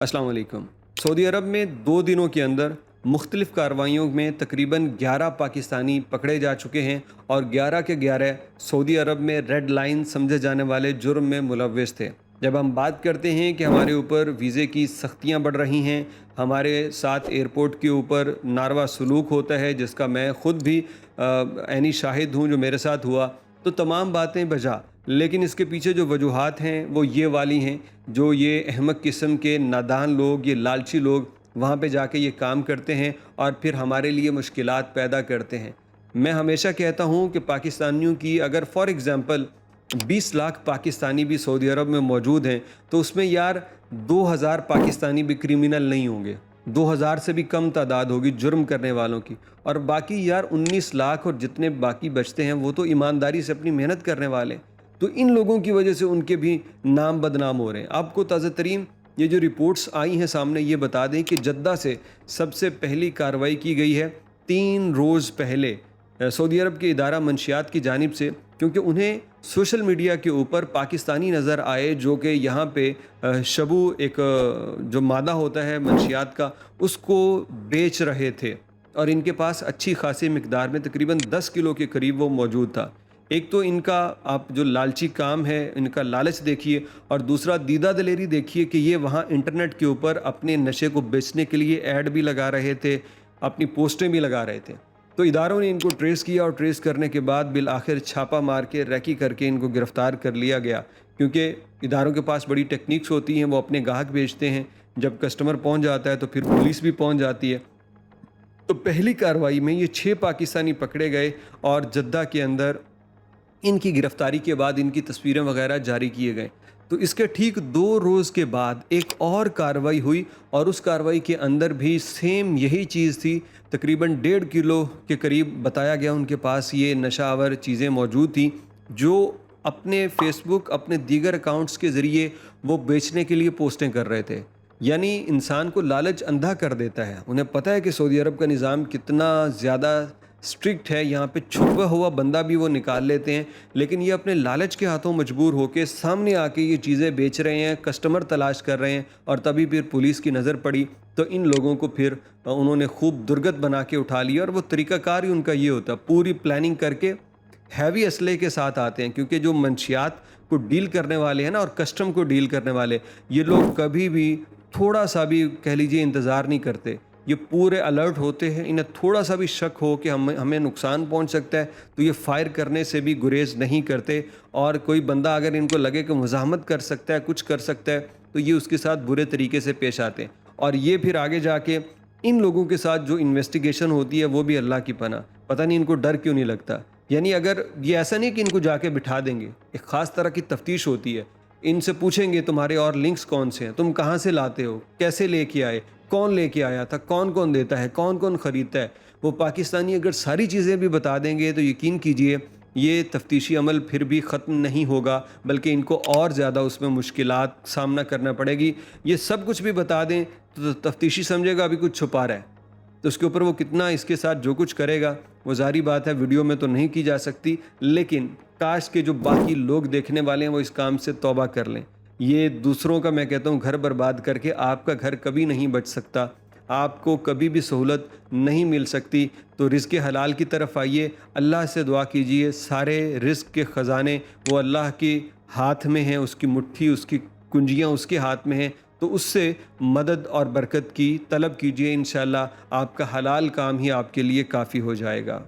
अस्सलाम वालेकुम। सऊदी अरब में 2 दिनों के अंदर मुख्तलिफ़ कार्रवाइयों में तकरीबन 11 पाकिस्तानी पकड़े जा चुके हैं और 11 के 11 सऊदी अरब में रेड लाइन समझे जाने वाले जुर्म में मुलव्वस थे। जब हम बात करते हैं कि हमारे ऊपर वीज़े की सख्तियाँ बढ़ रही हैं, हमारे साथ एयरपोर्ट के ऊपर नारवा सलूक होता है जिसका मैं ख़ुद भी ऐनी शाहिद हूँ, जो मेरे साथ हुआ, तो तमाम बातें बजा, लेकिन इसके पीछे जो वजूहात हैं वो ये वाली हैं, जो ये अहमक किस्म के नादान लोग, ये लालची लोग वहाँ पे जाके ये काम करते हैं और फिर हमारे लिए मुश्किलात पैदा करते हैं। मैं हमेशा कहता हूँ कि पाकिस्तानियों की अगर फॉर एग्ज़ाम्पल 20 लाख पाकिस्तानी भी सऊदी अरब में मौजूद हैं, तो उसमें यार 2000 पाकिस्तानी भी क्रिमिनल नहीं होंगे, 2000 से भी कम तादाद होगी जुर्म करने वालों की, और बाकी यार 19 लाख और जितने बाकी बचते हैं वो तो ईमानदारी से अपनी मेहनत करने वाले हैं। तो इन लोगों की वजह से उनके भी नाम बदनाम हो रहे हैं। आपको ताज़ा तरीन ये जो रिपोर्ट्स आई हैं सामने, ये बता दें कि जद्दा से सबसे पहली कार्रवाई की गई है 3 रोज़ पहले सऊदी अरब के इदारा मंशियात की जानिब से, क्योंकि उन्हें सोशल मीडिया के ऊपर पाकिस्तानी नज़र आए जो कि यहाँ पे शबू एक जो मादा होता है मंशियात का, उसको बेच रहे थे और इनके पास अच्छी खासी मिकदार में तकरीबन 10 किलो के करीब वो मौजूद था। एक तो इनका आप जो लालची काम है, इनका लालच देखिए, और दूसरा दीदा दलेरी देखिए कि ये वहाँ इंटरनेट के ऊपर अपने नशे को बेचने के लिए ऐड भी लगा रहे थे, अपनी पोस्टें भी लगा रहे थे। तो इदारों ने इनको ट्रेस किया और ट्रेस करने के बाद बिल आखिर छापा मार के रैकी करके इनको गिरफ़्तार कर लिया गया, क्योंकि इदारों के पास बड़ी टेक्निक्स होती हैं, वो अपने गाहक भेजते हैं, जब कस्टमर पहुँच जाता है तो फिर पुलिस भी पहुँच जाती है। तो पहली कार्रवाई में ये 6 पाकिस्तानी पकड़े गए और जद्दा के अंदर इनकी गिरफ्तारी के बाद इनकी तस्वीरें वगैरह जारी किए गए। तो इसके ठीक 2 रोज़ के बाद एक और कार्रवाई हुई और उस कार्रवाई के अंदर भी सेम यही चीज़ थी। तकरीबन 1.5 किलो के करीब बताया गया उनके पास ये नशावर चीज़ें मौजूद थी, जो अपने फ़ेसबुक, अपने दीगर अकाउंट्स के ज़रिए वो बेचने के लिए पोस्टें कर रहे थे। यानी इंसान को लालच अंधा कर देता है। उन्हें पता है कि सऊदी अरब का निज़ाम कितना ज़्यादा स्ट्रिक्ट है, यहाँ पे छुपा हुआ बंदा भी वो निकाल लेते हैं, लेकिन ये अपने लालच के हाथों मजबूर होकर सामने आके ये चीज़ें बेच रहे हैं, कस्टमर तलाश कर रहे हैं, और तभी फिर पुलिस की नज़र पड़ी तो इन लोगों को फिर उन्होंने खूब दुर्गत बना के उठा लिया। और वो तरीक़ाकार ही उनका ये होता, पूरी प्लानिंग करके हैवी असले के साथ आते हैं, क्योंकि जो मंशियात को डील करने वाले हैं ना, और कस्टम को डील करने वाले, ये लोग कभी भी थोड़ा सा भी कह लीजिए इंतज़ार नहीं करते। ये पूरे अलर्ट होते हैं, इन्हें थोड़ा सा भी शक हो कि हमें नुकसान पहुंच सकता है तो ये फ़ायर करने से भी गुरेज नहीं करते, और कोई बंदा अगर इनको लगे कि मुज़ाहमत कर सकता है, कुछ कर सकता है, तो ये उसके साथ बुरे तरीके से पेश आते हैं। और ये फिर आगे जाके इन लोगों के साथ जो इन्वेस्टिगेशन होती है वो भी अल्लाह की पनाह, पता नहीं इनको डर क्यों नहीं लगता। यानी अगर ये ऐसा नहीं कि इनको जाके बिठा देंगे, एक ख़ास तरह की तफ्तीश होती है, इनसे पूछेंगे तुम्हारे और लिंक्स कौन से हैं, तुम कहाँ से लाते हो, कैसे लेके आए, कौन लेके आया था, कौन कौन देता है, कौन कौन ख़रीदता है। वो पाकिस्तानी अगर सारी चीज़ें भी बता देंगे तो यकीन कीजिए ये तफ्तीशी अमल फिर भी ख़त्म नहीं होगा, बल्कि इनको और ज़्यादा उसमें मुश्किलात सामना करना पड़ेगी। ये सब कुछ भी बता दें तो तफ्तीशी समझेगा अभी कुछ छुपा रहा है, तो उसके ऊपर वो कितना इसके साथ जो कुछ करेगा वो ज़ाहिर बात है वीडियो में तो नहीं की जा सकती, लेकिन काश के जो बाकी लोग देखने वाले हैं वो इस काम से तौबा कर लें। ये दूसरों का, मैं कहता हूँ, घर बर्बाद करके आपका घर कभी नहीं बच सकता, आपको कभी भी सहूलत नहीं मिल सकती। तो रिज़्क़ हलाल की तरफ आइए, अल्लाह से दुआ कीजिए, सारे रिज़्क़ के ख़जाने वो अल्लाह के हाथ में हैं, उसकी मुट्ठी, उसकी कुंजियाँ उसके हाथ में हैं, तो उससे मदद और बरकत की तलब कीजिए। इंशाअल्लाह आपका हलाल काम ही आपके लिए काफ़ी हो जाएगा।